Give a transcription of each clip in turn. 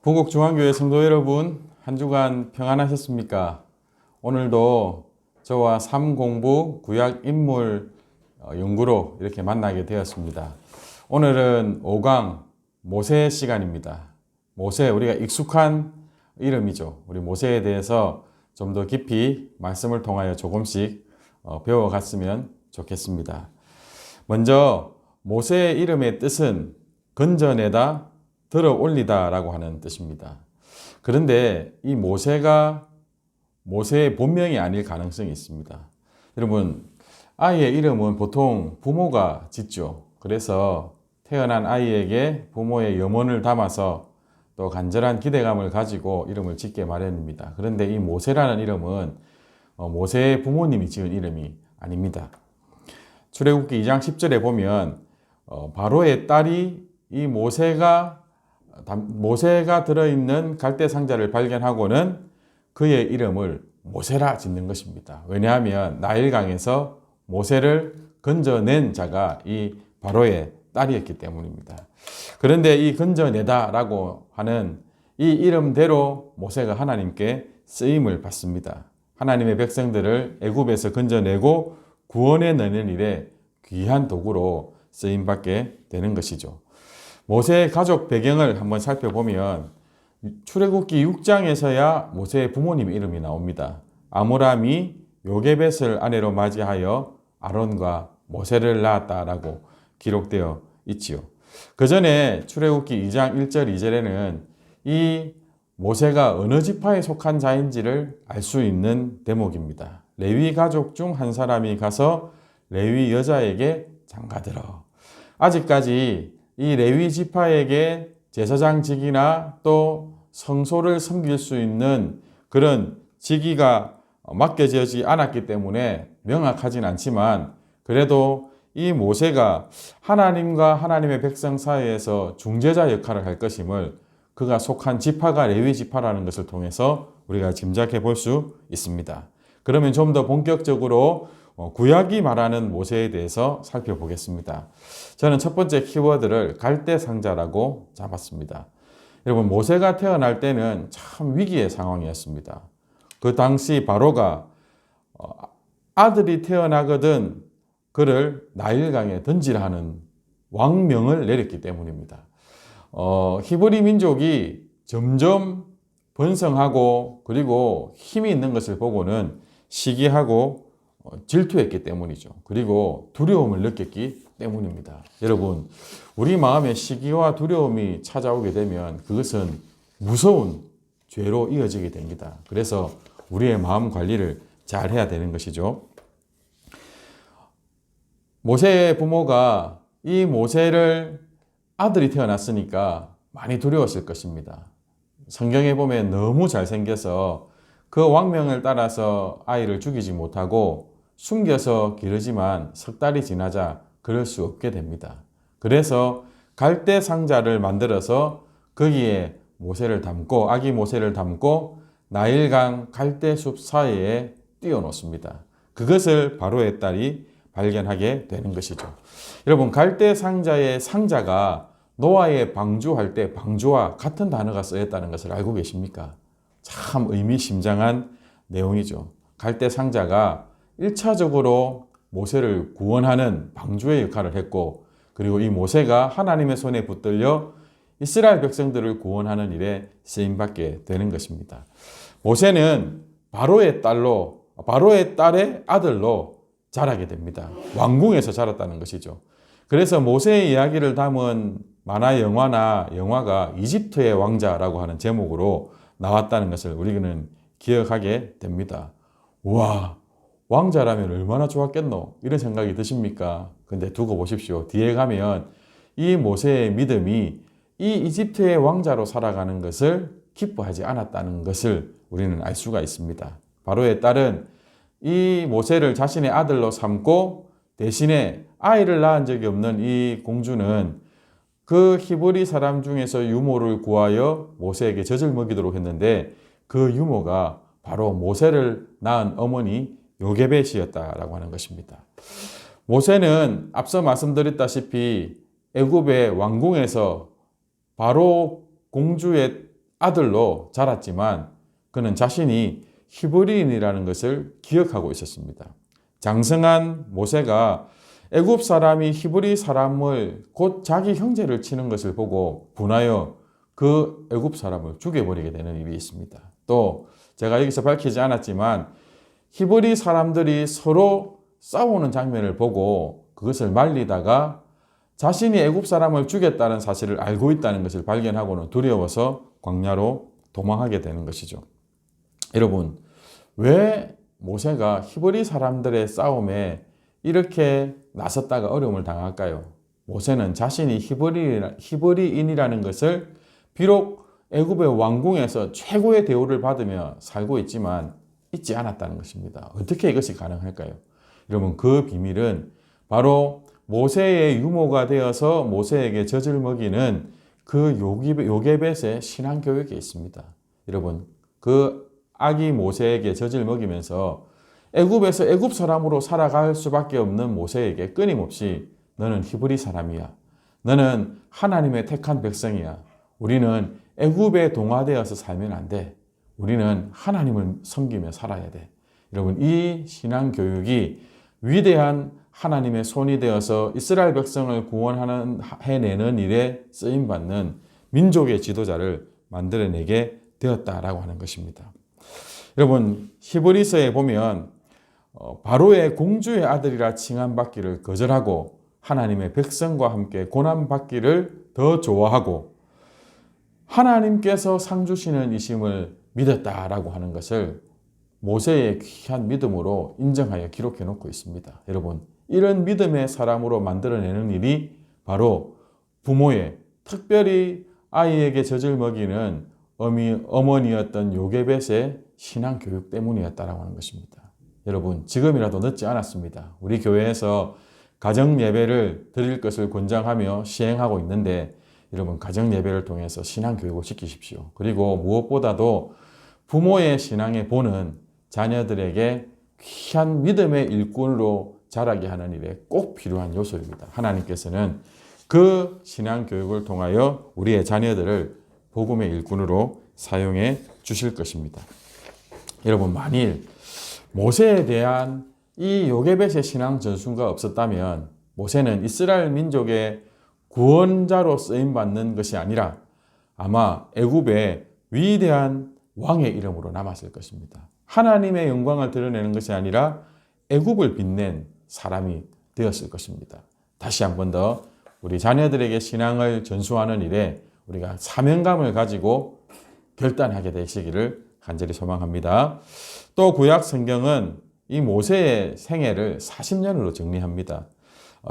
부곡중앙교회 성도 여러분, 한 주간 평안하셨습니까? 오늘도 저와 삶공부 구약 인물 연구로 이렇게 만나게 되었습니다. 오늘은 5강 모세 시간입니다. 모세, 우리가 익숙한 이름이죠. 우리 모세에 대해서 좀 더 깊이 말씀을 통하여 조금씩 배워갔으면 좋겠습니다. 먼저 모세의 이름의 뜻은 건져내다, 들어 올리다 라고 하는 뜻입니다. 그런데 이 모세가 모세의 본명이 아닐 가능성이 있습니다. 여러분, 아이의 이름은 보통 부모가 짓죠. 그래서 태어난 아이에게 부모의 염원을 담아서 또 간절한 기대감을 가지고 이름을 짓게 마련입니다. 그런데 이 모세라는 이름은 모세의 부모님이 지은 이름이 아닙니다. 출애굽기 2장 10절에 보면 바로의 딸이 이 모세가 들어있는 갈대 상자를 발견하고는 그의 이름을 모세라 짓는 것입니다. 왜냐하면 나일강에서 모세를 건져낸 자가 이 바로의 딸이었기 때문입니다. 그런데 이 건져내다라고 하는 이 이름대로 모세가 하나님께 쓰임을 받습니다. 하나님의 백성들을 애굽에서 건져내고 구원해 내는 일에 귀한 도구로 쓰임받게 되는 것이죠. 모세의 가족 배경을 한번 살펴보면 출애굽기 6장에서야 모세의 부모님 이름이 나옵니다. 아므람이 요게벳을 아내로 맞이하여 아론과 모세를 낳았다라고 기록되어 있지요. 그 전에 출애굽기 2장 1절 2절에는 이 모세가 어느 지파에 속한 자인지를 알 수 있는 대목입니다. 레위 가족 중 한 사람이 가서 레위 여자에게 장가들어. 아직까지 이 레위 지파에게 제사장직이나 또 성소를 섬길 수 있는 그런 직위가 맡겨지지 않았기 때문에 명확하진 않지만 그래도 이 모세가 하나님과 하나님의 백성 사이에서 중재자 역할을 할 것임을 그가 속한 지파가 레위 지파라는 것을 통해서 우리가 짐작해 볼 수 있습니다. 그러면 좀 더 본격적으로 구약이 말하는 모세에 대해서 살펴보겠습니다. 저는 첫 번째 키워드를 갈대상자라고 잡았습니다. 여러분, 모세가 태어날 때는 참 위기의 상황이었습니다. 그 당시 바로가 아들이 태어나거든 그를 나일강에 던지라 하는 왕명을 내렸기 때문입니다. 히브리 민족이 점점 번성하고 그리고 힘이 있는 것을 보고는 시기하고 질투했기 때문이죠. 그리고 두려움을 느꼈기 때문입니다. 여러분, 우리 마음에 시기와 두려움이 찾아오게 되면 그것은 무서운 죄로 이어지게 됩니다. 그래서 우리의 마음 관리를 잘 해야 되는 것이죠. 모세의 부모가 이 모세를 아들이 태어났으니까 많이 두려웠을 것입니다. 성경에 보면 너무 잘생겨서 그 왕명을 따라서 아이를 죽이지 못하고 숨겨서 기르지만 석 달이 지나자 그럴 수 없게 됩니다. 그래서 갈대 상자를 만들어서 거기에 모세를 담고 아기 모세를 담고 나일강 갈대숲 사이에 띄워놓습니다. 그것을 바로의 딸이 발견하게 되는 것이죠. 여러분, 갈대 상자의 상자가 노아의 방주할 때 방주와 같은 단어가 쓰였다는 것을 알고 계십니까? 참 의미심장한 내용이죠. 갈대 상자가 1차적으로 모세를 구원하는 방주의 역할을 했고, 그리고 이 모세가 하나님의 손에 붙들려 이스라엘 백성들을 구원하는 일에 쓰임받게 되는 것입니다. 모세는 바로의 딸의 아들로 자라게 됩니다. 왕궁에서 자랐다는 것이죠. 그래서 모세의 이야기를 담은 만화 영화가 이집트의 왕자라고 하는 제목으로 나왔다는 것을 우리는 기억하게 됩니다. 우와, 왕자라면 얼마나 좋았겠노? 이런 생각이 드십니까? 근데 두고 보십시오. 뒤에 가면 이 모세의 믿음이 이 이집트의 왕자로 살아가는 것을 기뻐하지 않았다는 것을 우리는 알 수가 있습니다. 바로의 딸은 이 모세를 자신의 아들로 삼고 대신에 아이를 낳은 적이 없는 이 공주는 그 히브리 사람 중에서 유모를 구하여 모세에게 젖을 먹이도록 했는데 그 유모가 바로 모세를 낳은 어머니 요게벳이었다라고 하는 것입니다. 모세는 앞서 말씀드렸다시피 애굽의 왕궁에서 바로 공주의 아들로 자랐지만 그는 자신이 히브리인이라는 것을 기억하고 있었습니다. 장성한 모세가 애굽 사람이 히브리 사람을 곧 자기 형제를 치는 것을 보고 분하여 그 애굽 사람을 죽여버리게 되는 일이 있습니다. 또 제가 여기서 밝히지 않았지만 히브리 사람들이 서로 싸우는 장면을 보고 그것을 말리다가 자신이 애굽 사람을 죽였다는 사실을 알고 있다는 것을 발견하고는 두려워서 광야로 도망하게 되는 것이죠. 여러분, 왜 모세가 히브리 사람들의 싸움에 이렇게 나섰다가 어려움을 당할까요? 모세는 자신이 히브리인이라는 것을 비록 애굽의 왕궁에서 최고의 대우를 받으며 살고 있지만 잊지 않았다는 것입니다. 어떻게 이것이 가능할까요? 여러분, 그 비밀은 바로 모세의 유모가 되어서 모세에게 젖을 먹이는 그 요게벳의 신앙교육에 있습니다. 여러분, 그 아기 모세에게 젖을 먹이면서 애굽에서 애굽 사람으로 살아갈 수밖에 없는 모세에게 끊임없이 너는 히브리 사람이야. 너는 하나님의 택한 백성이야. 우리는 애굽에 동화되어서 살면 안 돼. 우리는 하나님을 섬기며 살아야 돼. 여러분, 이 신앙교육이 위대한 하나님의 손이 되어서 이스라엘 백성을 해내는 일에 쓰임받는 민족의 지도자를 만들어내게 되었다라고 하는 것입니다. 여러분, 히브리서에 보면 바로의 공주의 아들이라 칭함받기를 거절하고 하나님의 백성과 함께 고난받기를 더 좋아하고 하나님께서 상 주시는 이심을 믿었다라고 하는 것을 모세의 귀한 믿음으로 인정하여 기록해 놓고 있습니다. 여러분, 이런 믿음의 사람으로 만들어내는 일이 바로 부모의, 특별히 아이에게 젖을 먹이는 어머니였던 요게벳의 신앙교육 때문이었다라고 하는 것입니다. 여러분, 지금이라도 늦지 않았습니다. 우리 교회에서 가정예배를 드릴 것을 권장하며 시행하고 있는데 여러분, 가정예배를 통해서 신앙교육을 시키십시오. 그리고 무엇보다도 부모의 신앙의 본은 자녀들에게 귀한 믿음의 일꾼으로 자라게 하는 일에 꼭 필요한 요소입니다. 하나님께서는 그 신앙교육을 통하여 우리의 자녀들을 복음의 일꾼으로 사용해 주실 것입니다. 여러분, 만일 모세에 대한 이 요게벳의 신앙 전sun가 없었다면 모세는 이스라엘 민족의 구원자로 쓰임받는 것이 아니라 아마 애굽의 위대한 왕의 이름으로 남았을 것입니다. 하나님의 영광을 드러내는 것이 아니라 애굽을 빛낸 사람이 되었을 것입니다. 다시 한 번 더 우리 자녀들에게 신앙을 전수하는 일에 우리가 사명감을 가지고 결단하게 되시기를 간절히 소망합니다. 또 구약 성경은 이 모세의 생애를 40년으로 정리합니다.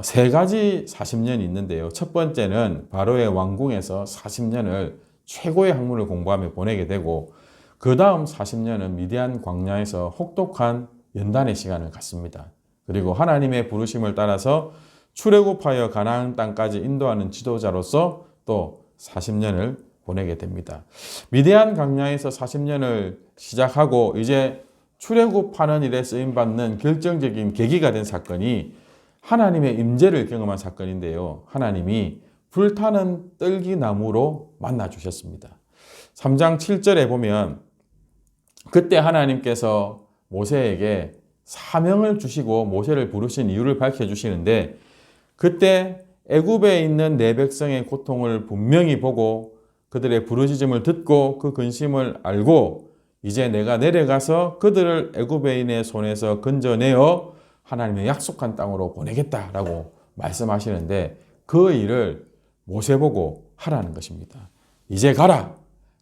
세 가지 40년이 있는데요. 첫 번째는 바로의 왕궁에서 40년을 최고의 학문을 공부하며 보내게 되고 그 다음 40년은 미디안 광야에서 혹독한 연단의 시간을 갖습니다. 그리고 하나님의 부르심을 따라서 출애굽하여 가나안 땅까지 인도하는 지도자로서 또 40년을 보내게 됩니다. 미디안 광야에서 40년을 시작하고 이제 출애굽하는 일에 쓰임받는 결정적인 계기가 된 사건이 하나님의 임재를 경험한 사건인데요. 하나님이 불타는 떨기나무로 만나주셨습니다. 3장 7절에 보면 그때 하나님께서 모세에게 사명을 주시고 모세를 부르신 이유를 밝혀주시는데 그때 애굽에 있는 내 백성의 고통을 분명히 보고 그들의 부르짖음을 듣고 그 근심을 알고 이제 내가 내려가서 그들을 애굽인의 손에서 건져내어 하나님의 약속한 땅으로 보내겠다라고 말씀하시는데 그 일을 모세 보고 하라는 것입니다. 이제 가라.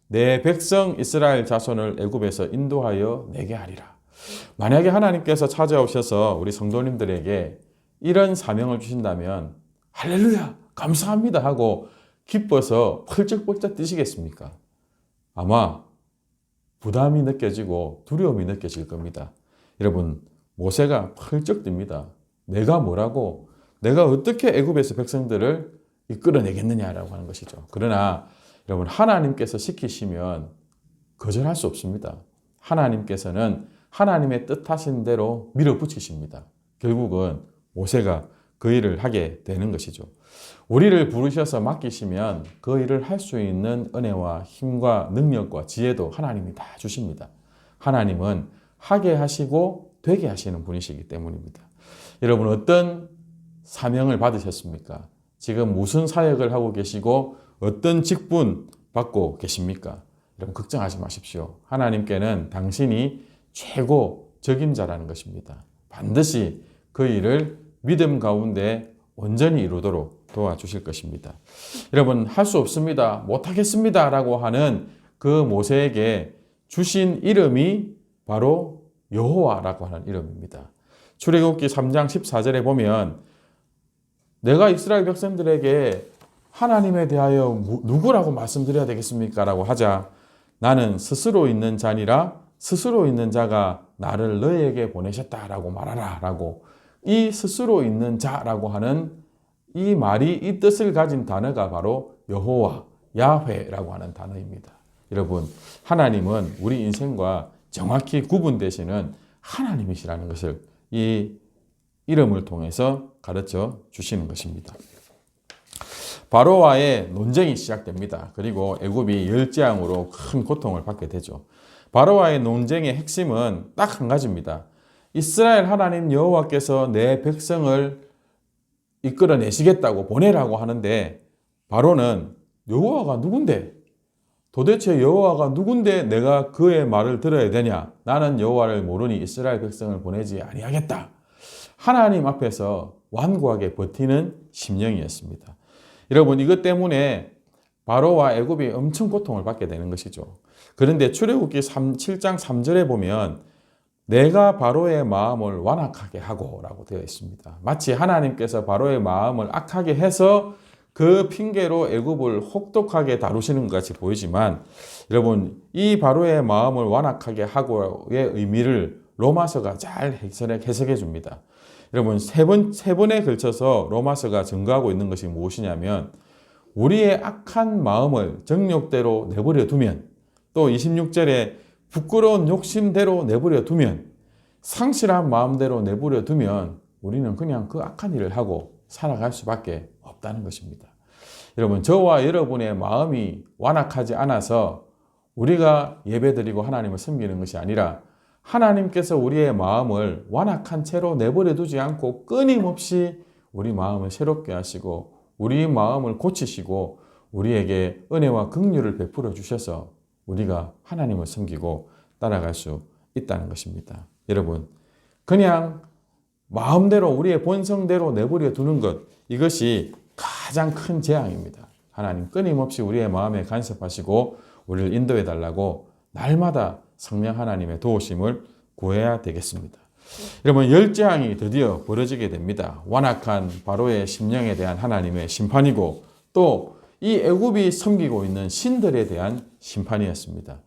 내 백성 이스라엘 자손을 애굽에서 인도하여 내게 하리라. 만약에 하나님께서 찾아오셔서 우리 성도님들에게 이런 사명을 주신다면 할렐루야 감사합니다 하고 기뻐서 펄쩍펄쩍 뛰시겠습니까? 아마 부담이 느껴지고 두려움이 느껴질 겁니다. 여러분, 모세가 펄쩍 뜁니다. 내가 뭐라고, 내가 어떻게 애굽에서 백성들을 이끌어내겠느냐라고 하는 것이죠. 그러나 여러분, 하나님께서 시키시면 거절할 수 없습니다. 하나님께서는 하나님의 뜻하신 대로 밀어붙이십니다. 결국은 모세가 그 일을 하게 되는 것이죠. 우리를 부르셔서 맡기시면 그 일을 할 수 있는 은혜와 힘과 능력과 지혜도 하나님이 다 주십니다. 하나님은 하게 하시고 되게 하시는 분이시기 때문입니다. 여러분 어떤 사명을 받으셨습니까? 지금 무슨 사역을 하고 계시고 어떤 직분 받고 계십니까? 여러분 걱정하지 마십시오. 하나님께는 당신이 최고 적임자라는 것입니다. 반드시 그 일을 믿음 가운데 온전히 이루도록 도와주실 것입니다. 여러분 할 수 없습니다. 못하겠습니다. 라고 하는 그 모세에게 주신 이름이 바로 여호와라고 하는 이름입니다. 출애굽기 3장 14절에 보면 내가 이스라엘 백성들에게 하나님에 대하여 누구라고 말씀드려야 되겠습니까? 라고 하자 나는 스스로 있는 자니라 스스로 있는 자가 나를 너희에게 보내셨다라고 말하라 라고 이 스스로 있는 자라고 하는 이 말이 이 뜻을 가진 단어가 바로 여호와, 야훼라고 하는 단어입니다. 여러분 하나님은 우리 인생과 정확히 구분되시는 하나님이시라는 것을 이 이름을 통해서 가르쳐 주시는 것입니다. 바로와의 논쟁이 시작됩니다. 그리고 애굽이 열재앙으로 큰 고통을 받게 되죠. 바로와의 논쟁의 핵심은 딱 한 가지입니다. 이스라엘 하나님 여호와께서 내 백성을 이끌어내시겠다고 보내라고 하는데 바로는 여호와가 누군데? 도대체 여호와가 누군데 내가 그의 말을 들어야 되냐? 나는 여호와를 모르니 이스라엘 백성을 보내지 아니하겠다. 하나님 앞에서 완고하게 버티는 심령이었습니다. 여러분 이것 때문에 바로와 애굽이 엄청 고통을 받게 되는 것이죠. 그런데 출애굽기 7장 3절에 보면 내가 바로의 마음을 완악하게 하고 라고 되어 있습니다. 마치 하나님께서 바로의 마음을 악하게 해서 그 핑계로 애굽을 혹독하게 다루시는 것 같이 보이지만 여러분 이 바로의 마음을 완악하게 하고의 의미를 로마서가 잘 해석해 줍니다. 여러분 세 번에 걸쳐서 로마서가 증거하고 있는 것이 무엇이냐면 우리의 악한 마음을 정욕대로 내버려 두면 또 26절에 부끄러운 욕심대로 내버려 두면 상실한 마음대로 내버려 두면 우리는 그냥 그 악한 일을 하고 살아갈 수밖에 없다는 것입니다. 여러분 저와 여러분의 마음이 완악하지 않아서 우리가 예배드리고 하나님을 섬기는 것이 아니라 하나님께서 우리의 마음을 완악한 채로 내버려 두지 않고 끊임없이 우리 마음을 새롭게 하시고 우리 마음을 고치시고 우리에게 은혜와 긍휼을 베풀어 주셔서 우리가 하나님을 섬기고 따라갈 수 있다는 것입니다. 여러분 그냥 마음대로 우리의 본성대로 내버려 두는 것 이것이 가장 큰 재앙입니다. 하나님 끊임없이 우리의 마음에 간섭하시고 우리를 인도해 달라고 날마다 성령 하나님의 도우심을 구해야 되겠습니다. 여러분 열재앙이 드디어 벌어지게 됩니다. 완악한 바로의 심령에 대한 하나님의 심판이고 또 이 애굽이 섬기고 있는 신들에 대한 심판이었습니다.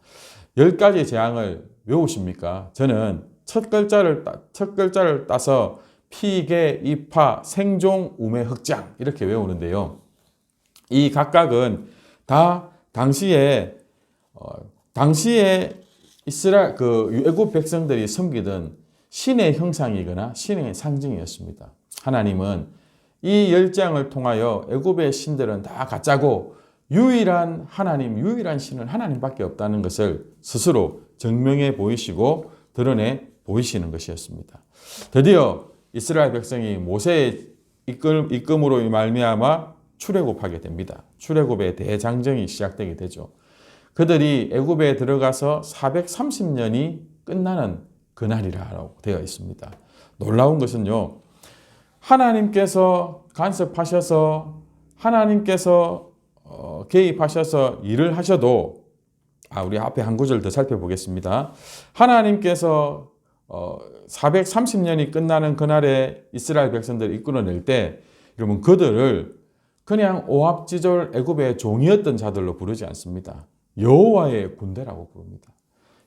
10가지 재앙을 외우십니까? 저는 첫 글자를 따서 피계, 이파, 생종, 우매, 흑장 이렇게 외우는데요. 이 각각은 다 당시에 이스라엘 애굽 백성들이 섬기던 신의 형상이거나 신의 상징이었습니다. 하나님은 이 열재앙을 통하여 애굽의 신들은 다 가짜고 유일한 하나님, 유일한 신은 하나님밖에 없다는 것을 스스로 증명해 보이시고 드러내 보이시는 것이었습니다. 드디어 이스라엘 백성이 모세의 이끌음으로 말미암아 출애굽하게 됩니다. 출애굽의 대장정이 시작되게 되죠. 그들이 애굽에 들어가서 430년이 끝나는 그날이라고 되어 있습니다. 놀라운 것은요. 하나님께서 간섭하셔서 하나님께서 개입하셔서 일을 하셔도 우리 앞에 한 구절 더 살펴보겠습니다. 하나님께서 430년이 끝나는 그날에 이스라엘 백성들을 이끌어낼 때 여러분 그들을 그냥 오합지졸 애굽의 종이었던 자들로 부르지 않습니다. 여호와의 군대라고 부릅니다.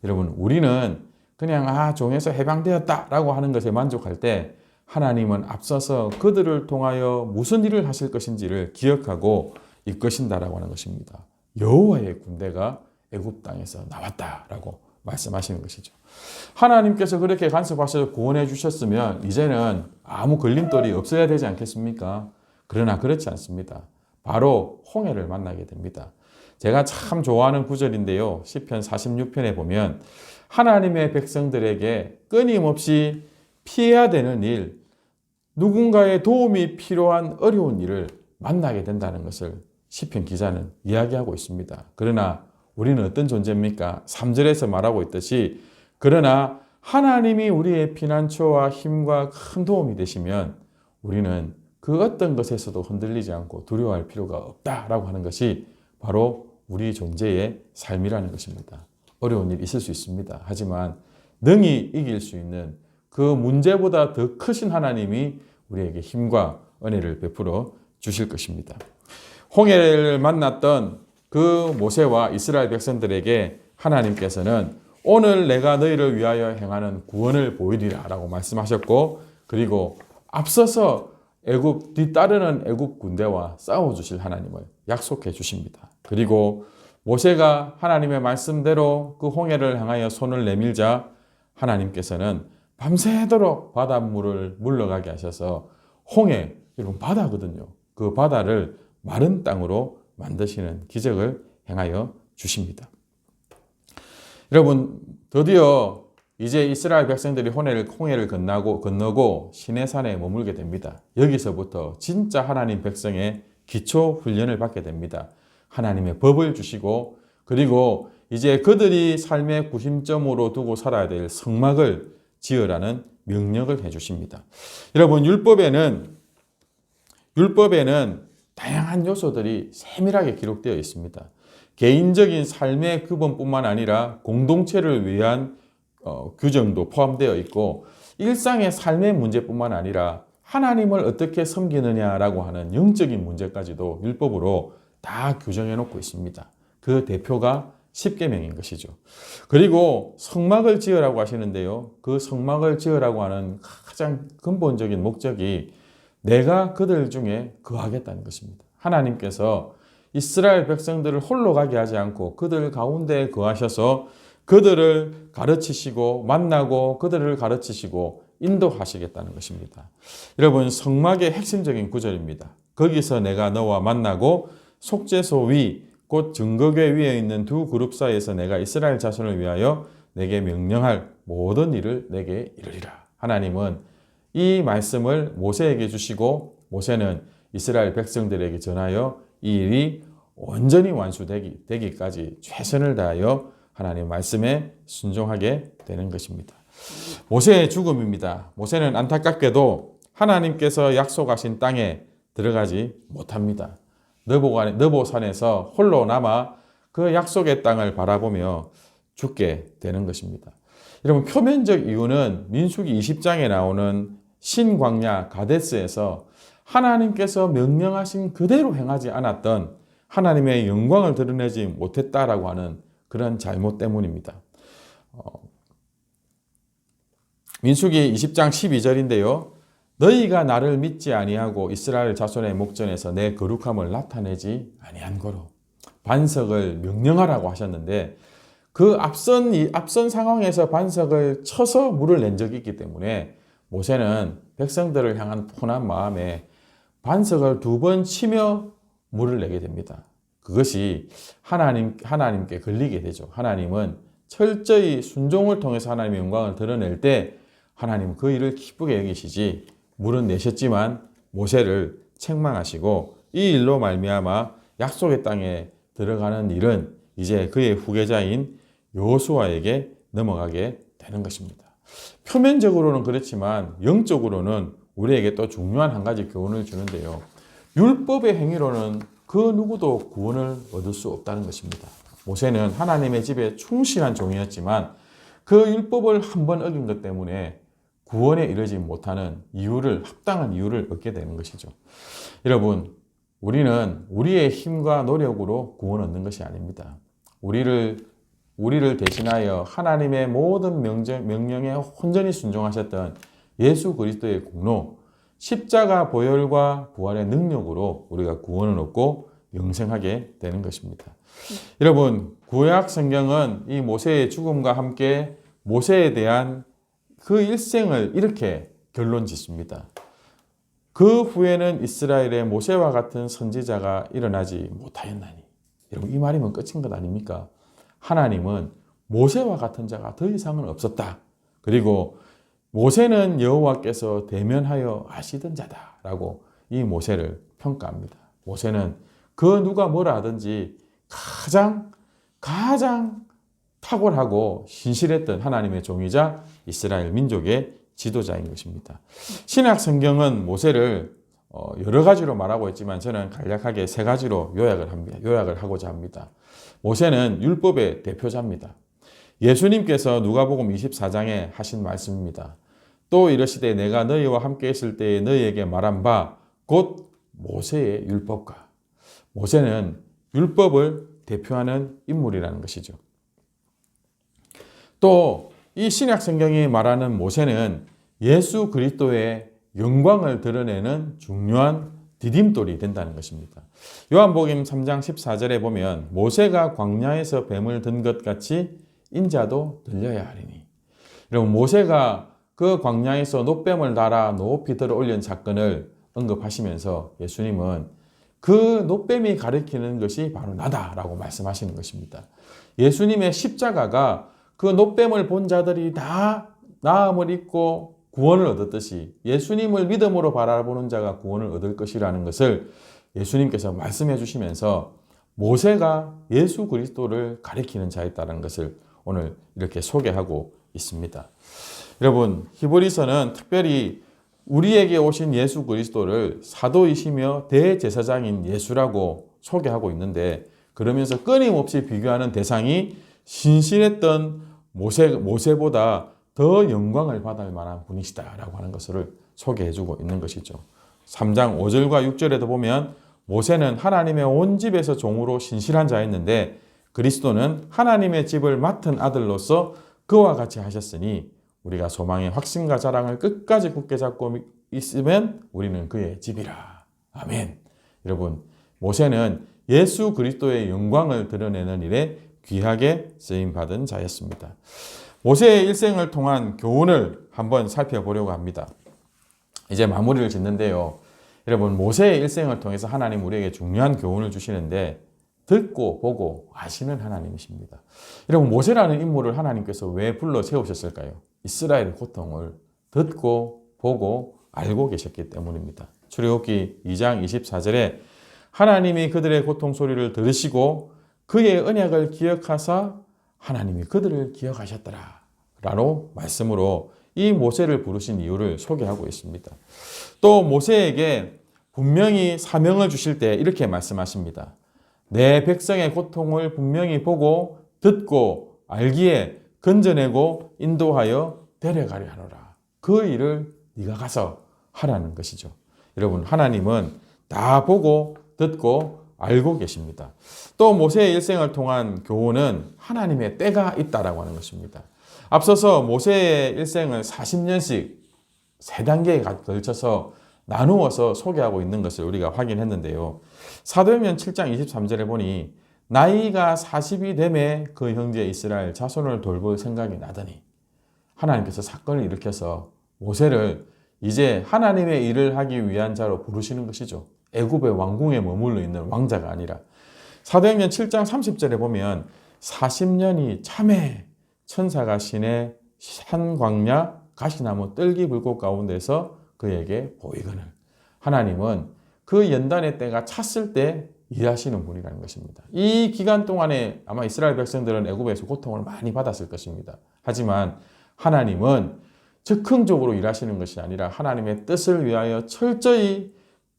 여러분 우리는 그냥 종에서 해방되었다라고 하는 것에 만족할 때 하나님은 앞서서 그들을 통하여 무슨 일을 하실 것인지를 기억하고 이끄신다라고 하는 것입니다. 여호와의 군대가 애굽 땅에서 나왔다라고 말씀하시는 것이죠. 하나님께서 그렇게 간섭하셔서 구원해 주셨으면 이제는 아무 걸림돌이 없어야 되지 않겠습니까? 그러나 그렇지 않습니다. 바로 홍해를 만나게 됩니다. 제가 참 좋아하는 구절인데요. 시편 46편에 보면 하나님의 백성들에게 끊임없이 피해야 되는 일, 누군가의 도움이 필요한 어려운 일을 만나게 된다는 것을 시편 기자는 이야기하고 있습니다. 그러나 우리는 어떤 존재입니까? 3절에서 말하고 있듯이 그러나 하나님이 우리의 피난처와 힘과 큰 도움이 되시면 우리는 그 어떤 것에서도 흔들리지 않고 두려워할 필요가 없다라고 하는 것이 바로 우리 존재의 삶이라는 것입니다. 어려운 일이 있을 수 있습니다. 하지만 능히 이길 수 있는 그 문제보다 더 크신 하나님이 우리에게 힘과 은혜를 베풀어 주실 것입니다. 홍해를 만났던 그 모세와 이스라엘 백성들에게 하나님께서는 오늘 내가 너희를 위하여 행하는 구원을 보이리라 라고 말씀하셨고, 그리고 앞서서 뒤따르는 애굽 군대와 싸워주실 하나님을 약속해 주십니다. 그리고 모세가 하나님의 말씀대로 그 홍해를 향하여 손을 내밀자 하나님께서는 밤새도록 바닷물을 물러가게 하셔서 홍해, 여러분 바다거든요. 그 바다를 마른 땅으로 만드시는 기적을 행하여 주십니다. 여러분, 드디어 이제 이스라엘 백성들이 홍해를 건너고 시내산에 머물게 됩니다. 여기서부터 진짜 하나님 백성의 기초 훈련을 받게 됩니다. 하나님의 법을 주시고, 그리고 이제 그들이 삶의 구심점으로 두고 살아야 될 성막을 지으라는 명령을 해주십니다. 여러분, 율법에는 다양한 요소들이 세밀하게 기록되어 있습니다. 개인적인 삶의 규범뿐만 아니라 공동체를 위한 규정도 포함되어 있고, 일상의 삶의 문제뿐만 아니라 하나님을 어떻게 섬기느냐라고 하는 영적인 문제까지도 율법으로 다 규정해 놓고 있습니다. 그 대표가 십계명인 것이죠. 그리고 성막을 지으라고 하시는데요. 그 성막을 지으라고 하는 가장 근본적인 목적이 내가 그들 중에 거하겠다는 것입니다. 하나님께서 이스라엘 백성들을 홀로 가게 하지 않고 그들 가운데 거하셔서 그들을 가르치시고 만나고 그들을 가르치시고 인도하시겠다는 것입니다. 여러분, 성막의 핵심적인 구절입니다. 거기서 내가 너와 만나고 속죄소 위, 곧 증거궤 위에 있는 두 그룹 사이에서 내가 이스라엘 자손을 위하여 내게 명령할 모든 일을 내게 이르리라. 하나님은 이 말씀을 모세에게 주시고 모세는 이스라엘 백성들에게 전하여 이 일이 온전히 완수되기까지 최선을 다하여 하나님 말씀에 순종하게 되는 것입니다. 모세의 죽음입니다. 모세는 안타깝게도 하나님께서 약속하신 땅에 들어가지 못합니다. 느보산에서 홀로 남아 그 약속의 땅을 바라보며 죽게 되는 것입니다. 여러분, 표면적 이유는 민수기 20장에 나오는 신광야 가데스에서 하나님께서 명령하신 그대로 행하지 않았던 하나님의 영광을 드러내지 못했다라고 하는 그런 잘못 때문입니다. 민수기 20장 12절인데요. 너희가 나를 믿지 아니하고 이스라엘 자손의 목전에서 내 거룩함을 나타내지 아니한 거로 반석을 명령하라고 하셨는데, 그 앞선 상황에서 반석을 쳐서 물을 낸 적이 있기 때문에 모세는 백성들을 향한 푸한 마음에 반석을 2번 치며 물을 내게 됩니다. 그것이 하나님께 걸리게 되죠. 하나님은 철저히 순종을 통해서 하나님의 영광을 드러낼 때 하나님은 그 일을 기쁘게 여기시지, 물은 내셨지만 모세를 책망하시고 이 일로 말미암아 약속의 땅에 들어가는 일은 이제 그의 후계자인 여호수아에게 넘어가게 되는 것입니다. 표면적으로는 그렇지만 영적으로는 우리에게 또 중요한 한 가지 교훈을 주는데요. 율법의 행위로는 그 누구도 구원을 얻을 수 없다는 것입니다. 모세는 하나님의 집에 충실한 종이었지만 그 율법을 한번 어긴 것 때문에 구원에 이르지 못하는 합당한 이유를 얻게 되는 것이죠. 여러분, 우리는 우리의 힘과 노력으로 구원 얻는 것이 아닙니다. 우리를 대신하여 하나님의 모든 명령에 온전히 순종하셨던 예수 그리스도의 공로, 십자가 보혈과 부활의 능력으로 우리가 구원을 얻고 영생하게 되는 것입니다. 여러분, 구약 성경은 이 모세의 죽음과 함께 모세에 대한 그 일생을 이렇게 결론 짓습니다. 그 후에는 이스라엘에 모세와 같은 선지자가 일어나지 못하였나니. 여러분, 이 말이면 끝인 것 아닙니까? 하나님은 모세와 같은 자가 더 이상은 없었다. 그리고 모세는 여호와께서 대면하여 아시던 자다라고 이 모세를 평가합니다. 모세는 그 누가 뭐라 하든지 가장 탁월하고 신실했던 하나님의 종이자 이스라엘 민족의 지도자인 것입니다. 신약 성경은 모세를 여러 가지로 말하고 있지만 저는 간략하게 세 가지로 요약을 하고자 합니다. 모세는 율법의 대표자입니다. 예수님께서 누가복음 24장에 하신 말씀입니다. 또 이르시되 내가 너희와 함께 있을 때에 너희에게 말한 바 곧 모세의 율법과. 모세는 율법을 대표하는 인물이라는 것이죠. 또 이 신약 성경이 말하는 모세는 예수 그리스도의 영광을 드러내는 중요한 디딤돌이 된다는 것입니다. 요한복음 3장 14절에 보면 모세가 광야에서 뱀을 든 것 같이 인자도 들려야 하리니. 여러분, 모세가 그 광야에서 놋뱀을 달아 높이 들어 올린 사건을 언급하시면서 예수님은 그 놋뱀이 가리키는 것이 바로 나다라고 말씀하시는 것입니다. 예수님의 십자가가 그 놋뱀을 본 자들이 다 나음을 입고 구원을 얻었듯이 예수님을 믿음으로 바라보는 자가 구원을 얻을 것이라는 것을 예수님께서 말씀해 주시면서 모세가 예수 그리스도를 가리키는 자였다는 것을 오늘 이렇게 소개하고 있습니다. 여러분, 히브리서는 특별히 우리에게 오신 예수 그리스도를 사도이시며 대제사장인 예수라고 소개하고 있는데, 그러면서 끊임없이 비교하는 대상이 신실했던 모세보다 더 영광을 받을 만한 분이시다라고 하는 것을 소개해주고 있는 것이죠. 3장 5절과 6절에도 보면 모세는 하나님의 온 집에서 종으로 신실한 자였는데 그리스도는 하나님의 집을 맡은 아들로서 그와 같이 하셨으니 우리가 소망의 확신과 자랑을 끝까지 굳게 잡고 있으면 우리는 그의 집이라. 아멘. 여러분, 모세는 예수 그리스도의 영광을 드러내는 일에 귀하게 쓰임받은 자였습니다. 모세의 일생을 통한 교훈을 한번 살펴보려고 합니다. 이제 마무리를 짓는데요. 여러분, 모세의 일생을 통해서 하나님 우리에게 중요한 교훈을 주시는데 듣고 보고 아시는 하나님이십니다. 여러분, 모세라는 인물을 하나님께서 왜 불러 세우셨을까요? 이스라엘의 고통을 듣고 보고 알고 계셨기 때문입니다. 출애굽기 2장 24절에 하나님이 그들의 고통 소리를 들으시고 그의 언약을 기억하사 하나님이 그들을 기억하셨더라 라고 말씀으로 이 모세를 부르신 이유를 소개하고 있습니다. 또 모세에게 분명히 사명을 주실 때 이렇게 말씀하십니다. 내 백성의 고통을 분명히 보고 듣고 알기에 건져내고 인도하여 데려가려 하노라. 그 일을 네가 가서 하라는 것이죠. 여러분, 하나님은 다 보고 듣고 알고 계십니다. 또 모세의 일생을 통한 교훈은 하나님의 때가 있다라고 하는 것입니다. 앞서서 모세의 일생을 40년씩 세 단계에 걸쳐서 나누어서 소개하고 있는 것을 우리가 확인했는데요. 사도행전 7장 23절에 보니 나이가 40이 되매 그 형제 이스라엘 자손을 돌볼 생각이 나더니 하나님께서 사건을 일으켜서 모세를 이제 하나님의 일을 하기 위한 자로 부르시는 것이죠. 애굽의 왕궁에 머물러 있는 왕자가 아니라. 사도행전 7장 30절에 보면 40년이 참에 천사가 시내 산 광야 가시나무 뜰기 불꽃 가운데서 그에게 보이거늘. 하나님은 그 연단의 때가 찼을 때 일하시는 분이라는 것입니다. 이 기간 동안에 아마 이스라엘 백성들은 애굽에서 고통을 많이 받았을 것입니다. 하지만 하나님은 즉흥적으로 일하시는 것이 아니라 하나님의 뜻을 위하여 철저히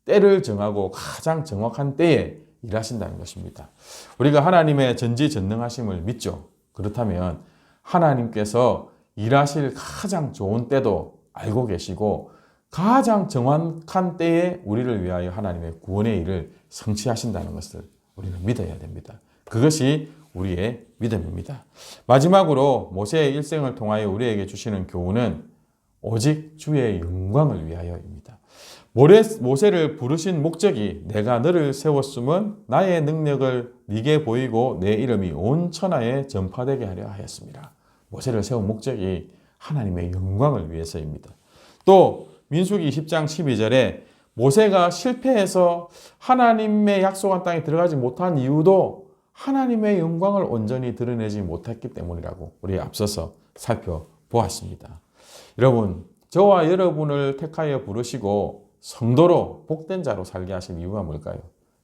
때를 정하고 가장 정확한 때에 일하신다는 것입니다. 우리가 하나님의 전지전능하심을 믿죠. 그렇다면 하나님께서 일하실 가장 좋은 때도 알고 계시고 가장 정확한 때에 우리를 위하여 하나님의 구원의 일을 성취하신다는 것을 우리는 믿어야 됩니다. 그것이 우리의 믿음입니다. 마지막으로 모세의 일생을 통하여 우리에게 주시는 교훈은 오직 주의 영광을 위하여입니다. 모세를 부르신 목적이 내가 너를 세웠음은 나의 능력을 네게 보이고 내 이름이 온 천하에 전파되게 하려 하였습니다. 모세를 세운 목적이 하나님의 영광을 위해서입니다. 또 민수기 20장 12절에 모세가 실패해서 하나님의 약속한 땅에 들어가지 못한 이유도 하나님의 영광을 온전히 드러내지 못했기 때문이라고 우리 앞서서 살펴보았습니다. 여러분, 저와 여러분을 택하여 부르시고 성도로 복된 자로 살게 하신 이유가 뭘까요?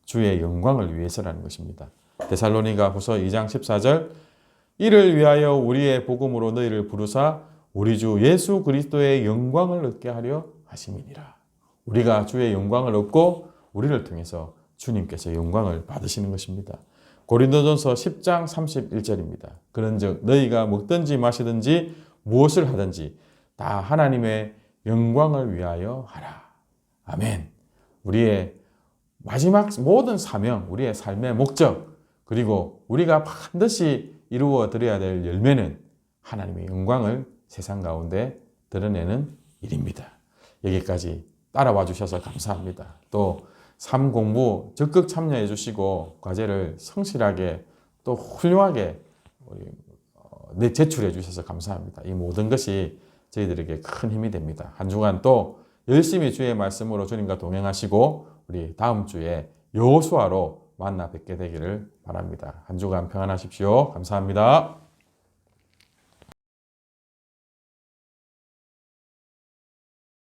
주의 영광을 위해서라는 것입니다. 데살로니가 후서 2장 14절 이를 위하여 우리의 복음으로 너희를 부르사 우리 주 예수 그리스도의 영광을 얻게 하려 하심이니라. 우리가 주의 영광을 얻고 우리를 통해서 주님께서 영광을 받으시는 것입니다. 고린도전서 10장 31절입니다. 그런즉 너희가 먹든지 마시든지 무엇을 하든지 다 하나님의 영광을 위하여 하라. 아멘. 우리의 마지막 모든 사명, 우리의 삶의 목적, 그리고 우리가 반드시 이루어 드려야 될 열매는 하나님의 영광을 세상 가운데 드러내는 일입니다. 여기까지 따라와 주셔서 감사합니다. 또 삶 공부 적극 참여해 주시고 과제를 성실하게 또 훌륭하게 제출해 주셔서 감사합니다. 이 모든 것이 저희들에게 큰 힘이 됩니다. 한 주간 또 열심히 주의 말씀으로 주님과 동행하시고 우리 다음 주에 여호수아로 만나 뵙게 되기를 바랍니다. 한 주간 평안하십시오. 감사합니다.